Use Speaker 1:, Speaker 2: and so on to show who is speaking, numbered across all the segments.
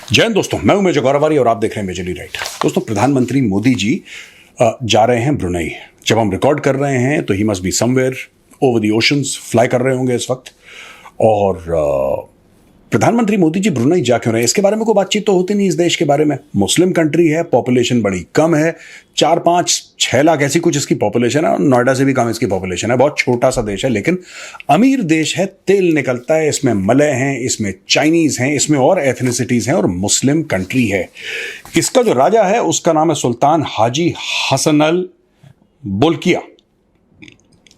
Speaker 1: जय हिंद दोस्तों, मैं हूं मेजर गौरवारी और आप देख रहे हैं मेजरली राइट। दोस्तों, प्रधानमंत्री मोदी जी जा रहे हैं ब्रुनई। जब हम रिकॉर्ड कर रहे हैं तो he must be somewhere over the oceans, fly कर रहे होंगे इस वक्त। और प्रधानमंत्री मोदी जी ब्रुनई जा क्यों रहे हैं, इसके बारे में कोई बातचीत तो होती नहीं इस देश के बारे में। मुस्लिम कंट्री है, पॉपुलेशन बड़ी कम है, 4-5-6 लाख ऐसी कुछ इसकी पॉपुलेशन है। नोएडा से भी कम इसकी पॉपुलेशन है, बहुत छोटा सा देश है, लेकिन अमीर देश है। तेल निकलता है, इसमें मलय हैं, इसमें चाइनीज हैं, इसमें और एथनिसिटीज हैं और मुस्लिम कंट्री है। इसका जो राजा है उसका नाम है सुल्तान हाजी हसन अल बोल्किया।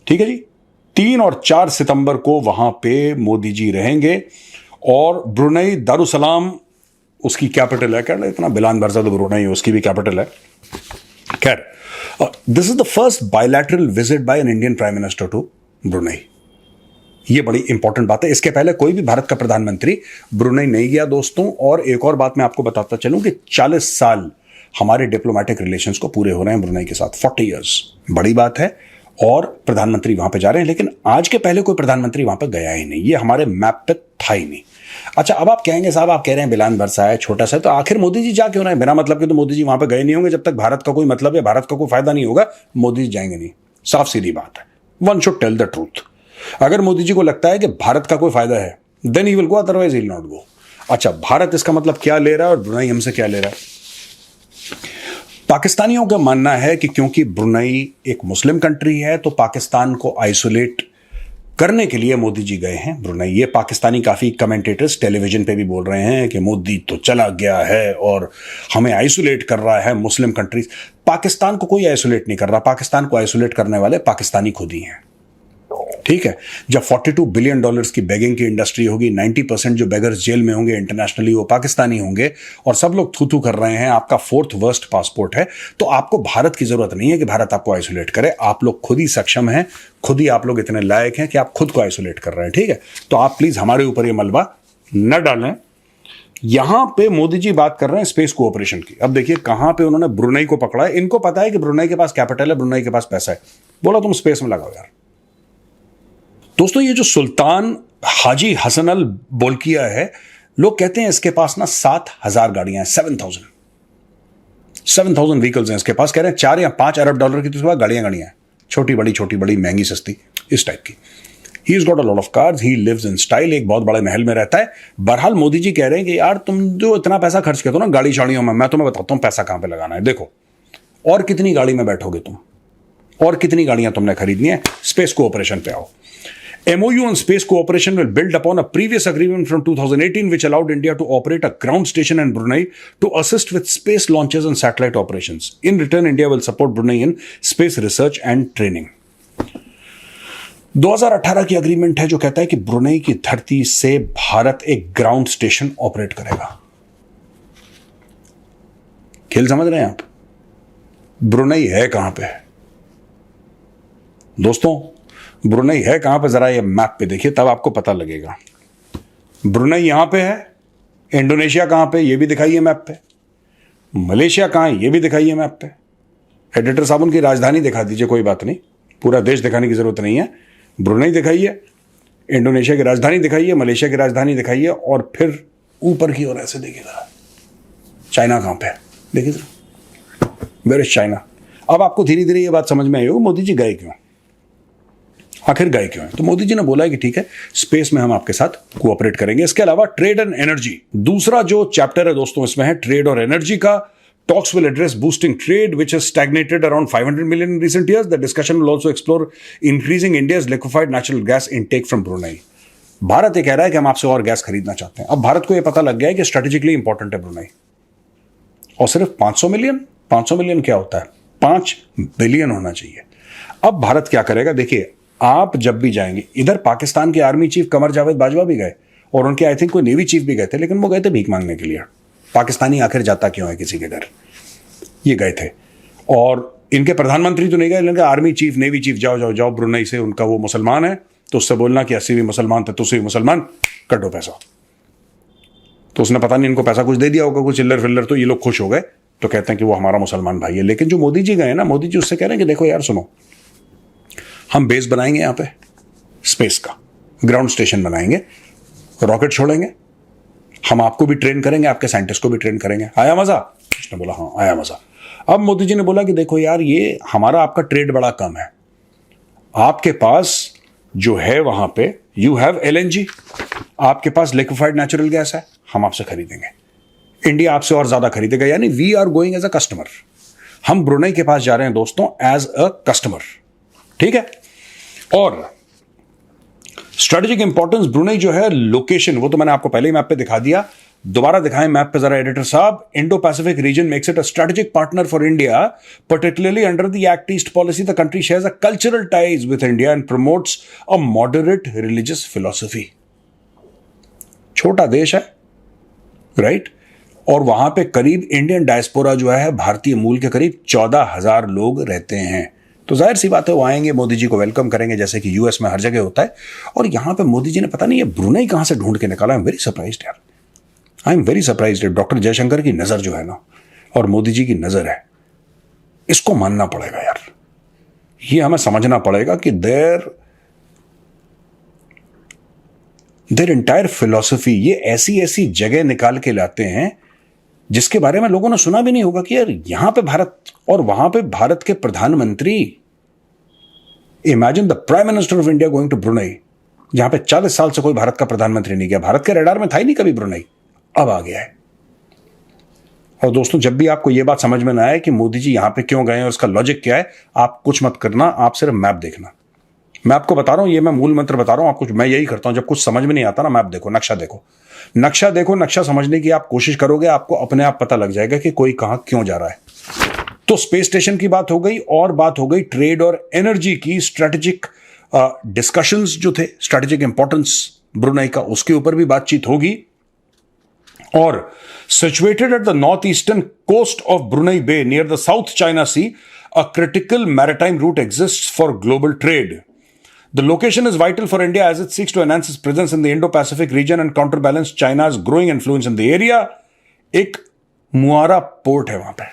Speaker 1: ठीक है जी। 3 और 4 सितंबर को वहां पे मोदी जी रहेंगे और ब्रुनई दारुसलाम उसकी कैपिटल है। क्या इतना बिलान बरसा तो ब्रुनई उसकी भी कैपिटल है। खैर, this is the first bilateral visit by an Indian prime minister to Brunei. ये बड़ी इंपॉर्टेंट बात है। इसके पहले कोई भी भारत का प्रधानमंत्री ब्रुनई नहीं गया दोस्तों। और एक और बात मैं आपको बताता चलूं कि 40 साल हमारे डिप्लोमेटिक रिलेशंस को पूरे हो रहे हैं ब्रुनई के साथ। 40 ईयर्स, बड़ी बात है। और प्रधानमंत्री वहां पे जा रहे हैं, लेकिन आज के पहले कोई प्रधानमंत्री वहां पे गया ही नहीं। ये हमारे मैप पे था ही नहीं। अच्छा, अब आप कहेंगे साहब, आप कह रहे हैं बिलान बरसा है, छोटा सा है, तो आखिर मोदी जी जा क्यों रहे हैं? बिना मतलब के तो मोदी जी वहां पे गए नहीं होंगे। जब तक भारत का कोई मतलब या भारत का कोई फायदा नहीं होगा, मोदी जी जाएंगे नहीं। साफ सीधी बात है। One should tell the truth. अगर मोदी जी को लगता है कि भारत का कोई फायदा है, then he will go, otherwise he will not go. अच्छा, भारत इसका मतलब क्या ले रहा है और ब्रुनई हमसे क्या ले रहा है? पाकिस्तानियों का मानना है कि क्योंकि ब्रुनई एक मुस्लिम कंट्री है तो पाकिस्तान को आइसोलेट करने के लिए मोदी जी गए हैं ब्रुनई। ये पाकिस्तानी काफी कमेंटेटर्स टेलीविजन पे भी बोल रहे हैं कि मोदी तो चला गया है और हमें आइसोलेट कर रहा है मुस्लिम कंट्रीज। पाकिस्तान को कोई आइसोलेट नहीं कर रहा। पाकिस्तान को आइसोलेट करने वाले पाकिस्तानी खुद ही हैं। ठीक है। जब $42 बिलियन की बेगिंग की इंडस्ट्री होगी, 90% जो बेगर्स जेल में होंगे इंटरनेशनली वो पाकिस्तानी होंगे, और सब लोग थू थू कर रहे हैं आपका 4th वर्स्ट पासपोर्ट है, तो आपको भारत की जरूरत नहीं है कि भारत आपको आइसोलेट करे। आप लोग खुद ही सक्षम हैं, खुद ही आप लोग इतने लायक हैं कि आप खुद को आइसोलेट कर रहे हैं। ठीक है। तो आप प्लीज हमारे ऊपर ये मलबा न डालें। यहां पे मोदी जी बात कर रहे हैं स्पेस कोऑपरेशन की। अब देखिए कहां पे उन्होंने ब्रुनई को पकड़ा है। इनको पता है कि ब्रुनई के पास कैपिटल है, ब्रुनई के पास पैसा है। बोला तुम स्पेस में लगाओ यार। दोस्तों, ये जो सुल्तान हाजी हसन अल बोल्किया है, लोग कहते हैं इसके पास ना 7,000 गाड़ियां हैं। 7,000 व्हीकल्स हैं इसके पास। कह रहे हैं 4 या 5 अरब डॉलर की तो इसके पास गाड़ियां हैं, छोटी बड़ी महंगी सस्ती इस टाइप की। He is got a lot of cars, he lives in style. एक बहुत बड़े महल में रहता है। बहरहाल मोदी जी कह रहे हैं कि यार तुम जो इतना पैसा खर्च करते हो ना गाड़ी शाड़ियों में, मैं तुम्हें बताता हूं पैसा कहां पे लगाना है। देखो, और कितनी गाड़ी में बैठोगे तुम, और कितनी गाड़ियां तुमने खरीदनी है। स्पेस कोऑपरेशन पे आओ। MOU on space cooperation will build upon a previous agreement from 2018 which allowed India to operate a ground station in Brunei to assist with space launches and satellite operations. In return, India will support Brunei in space research and training. 2018 की agreement है जो कहता है कि Brunei की धरती से भारत एक ग्राउंड स्टेशन ऑपरेट करेगा। खेल समझ रहे हैं आप? ब्रुनई है कहां पे दोस्तों? ब्रुनई है कहां पे? जरा ये मैप पे देखिए, तब आपको पता लगेगा। ब्रुनई यहां पे है। इंडोनेशिया कहां पे, ये भी दिखाइए मैप पे। मलेशिया कहां है, ये भी दिखाइए मैप पे। एडिटर साहब उनकी राजधानी दिखा दीजिए, कोई बात नहीं, पूरा देश दिखाने की जरूरत नहीं है। ब्रुनई दिखाइए, इंडोनेशिया की राजधानी दिखाइए, मलेशिया की राजधानी दिखाइए, और फिर ऊपर की ओर ऐसे देखिए जरा, चाइना कहां पे है देखिए जरा, वेयर इज चाइना। अब आपको धीरे धीरे ये बात समझ में आई होगी मोदी जी गए क्यों, आखिर गए क्यों है। तो मोदी जी ने बोला है कि ठीक है, स्पेस में हम आपके साथ कोऑपरेट करेंगे। इसके अलावा ट्रेड एंड एनर्जी, दूसरा जो चैप्टर है दोस्तों इसमें है ट्रेड और एनर्जी का। Talks will address boosting trade which has stagnated around 500 million in recent years. The discussion will also explore increasing India's liquefied natural gas intake from Brunei. Bharat ये कह रहा है कि हम आपसे और गैस खरीदना चाहते हैं। अब भारत को यह पता लग गया है कि स्ट्रेटेजिकली इंपॉर्टेंट है ब्रुनई। और सिर्फ 500 मिलियन क्या होता है, 5 बिलियन होना चाहिए। अब भारत क्या करेगा, देखिए आप जब भी जाएंगे, इधर पाकिस्तान के आर्मी चीफ कमर जावेद बाजवा भी गए और उनके आई थिंक कोई नेवी चीफ भी गए थे, लेकिन वो गए थे भीख मांगने के लिए। पाकिस्तानी आखिर जाता क्यों है किसी के घर, ये गए थे। और इनके प्रधानमंत्री तो नहीं गए, इनके आर्मी चीफ नेवी चीफ जाओ ब्रुनई से, उनका वो मुसलमान है तो उससे बोलना कि 80 भी मुसलमान थे, तुझसे भी मुसलमान, कटो पैसा। तो उसने पता नहीं इनको पैसा कुछ दे दिया होगा, कुछ चिल्लर फिल्लर, तो ये लोग खुश हो गए, तो कहते हैं कि वो हमारा मुसलमान भाई है। लेकिन जो मोदी जी गए ना, मोदी जी उससे कह रहे हैं कि देखो यार सुनो, हम बेस बनाएंगे यहां पे स्पेस का, ग्राउंड स्टेशन बनाएंगे, रॉकेट छोड़ेंगे, हम आपको भी ट्रेन करेंगे, आपके साइंटिस्ट को भी ट्रेन करेंगे। आया मजा? उसने बोला हाँ आया मजा। अब मोदी जी ने बोला कि देखो यार, ये हमारा आपका ट्रेड बड़ा कम है, आपके पास जो है वहां पे यू हैव LNG, आपके पास लिक्विफाइड नेचुरल गैस है, हम आपसे खरीदेंगे, इंडिया आपसे और ज्यादा खरीदेगा, यानी we are going as a customer. हम ब्रुनेई के पास जा रहे हैं दोस्तों एज अ कस्टमर, ठीक है। और स्ट्रेटेजिक इंपॉर्टेंस ब्रुनेई जो है, लोकेशन वो तो मैंने आपको पहले ही मैप पे दिखा दिया, दोबारा दिखाएं मैप पे जरा एडिटर साहब। Indo Pacific region makes it a strategic partner for India, particularly under the act east policy the country shares a cultural ties with India and promotes a moderate religious philosophy. छोटा देश है, right? और वहां पे करीब Indian diaspora जो है भारतीय मूल के करीब 14,000 लोग रहते हैं। तो जाहिर सी बात है वो आएंगे, मोदी जी को वेलकम करेंगे, जैसे कि यूएस में हर जगह होता है। और यहां पे मोदी जी ने पता नहीं ये ब्रुनेई कहां से ढूंढ के निकाला। आई एम वेरी सरप्राइज्ड यार, I am very surprised. Doctor Jaishankar की नजर जो है ना, और मोदी जी की नजर है, इसको मानना पड़ेगा यार। ये हमें समझना पड़ेगा कि देयर एंटायर फिलॉसफी, ये ऐसी ऐसी जगह निकाल के लाते हैं जिसके बारे में लोगों ने सुना भी नहीं होगा कि यार यहां पे भारत, और वहां पे भारत के प्रधानमंत्री। Imagine the prime minister of India going to Brunei, जहां पे 40 साल से कोई भारत का प्रधानमंत्री नहीं गया, भारत के रडार में था ही नहीं कभी ब्रुनेई, अब आ गया है। और दोस्तों, जब भी आपको यह बात समझ में ना आए कि मोदी जी यहां पे क्यों गए हैं और उसका लॉजिक क्या है, आप कुछ मत करना, आप सिर्फ मैप देखना। मैं आपको बता रहा हूं, ये मैं मूल मंत्र बता रहा हूं आपको, मैं यही करता हूं जब कुछ समझ में नहीं आता ना, मैप देखो, नक्शा देखो, नक्शा देखो, नक्शा समझने की आप कोशिश करोगे, आपको अपने आप पता लग जाएगा कि कोई कहां क्यों जा रहा है। तो स्पेस स्टेशन की बात हो गई, और बात हो गई ट्रेड और एनर्जी की। स्ट्रेटेजिक डिस्कशंस जो थे, स्ट्रेटेजिक इंपॉर्टेंस ब्रुनेई का, उसके ऊपर भी बातचीत होगी। और situated at the north eastern coast of Brunei Bay near the South China Sea, a critical maritime route exists for global trade. The location is vital for India as it seeks to enhance its presence in the Indo-Pacific region and counterbalance China's growing influence in the area. एक मुआरा port है वहां पे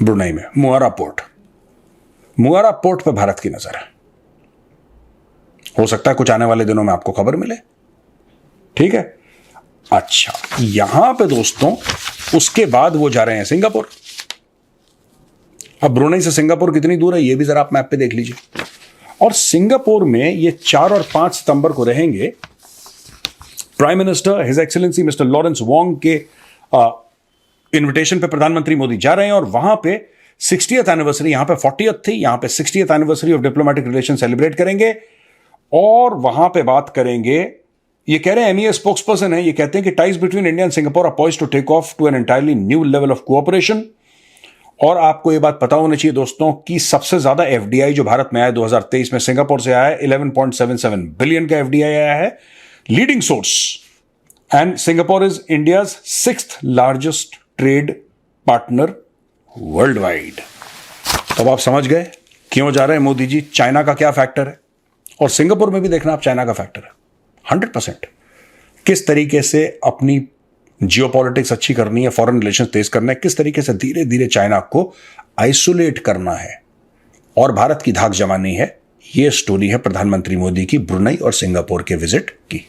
Speaker 1: Brunei में, मुआरा port पे भारत की नजर है। हो सकता है कुछ आने वाले दिनों में आपको खबर मिले, ठीक है। अच्छा, यहां पे दोस्तों उसके बाद वो जा रहे हैं सिंगापुर। अब ब्रुनेई से सिंगापुर कितनी दूर है ये भी जरा आप मैप पे देख लीजिए। और सिंगापुर में ये 4 और 5 सितंबर को रहेंगे। Prime minister his excellency mister Lawrence Wong के इनविटेशन पे प्रधानमंत्री मोदी जा रहे हैं, और वहां पे 60th एनिवर्सरी, यहां पे 40th थी, यहां पे 60th anniversary of diplomatic relation celebrate करेंगे। और वहां पे बात करेंगे, ये कह रहे हैं, MEA स्पोक्सपर्सन है, ये कहते हैं कि ties between India and Singapore are poised to take off to an entirely new level of cooperation. और आपको यह बात पता होनी चाहिए दोस्तों कि सबसे ज्यादा FDI जो भारत में आया 2023 में सिंगापुर से आया है, 11.77 बिलियन का FDI आया है, leading source. And Singapore is India's 6th largest trade partner world wide. तब आप समझ गए क्यों जा रहे हैं मोदी जी, चाइना का क्या फैक्टर है। और सिंगापुर में भी देखना आप, चाइना का फैक्टर है 100%। किस तरीके से अपनी जियोपॉलिटिक्स अच्छी करनी है, फॉरेन रिलेशंस तेज करना है, किस तरीके से धीरे धीरे चाइना को आइसोलेट करना है और भारत की धाक जमानी है। यह स्टोरी है प्रधानमंत्री मोदी की ब्रुनेई और सिंगापुर के विजिट की।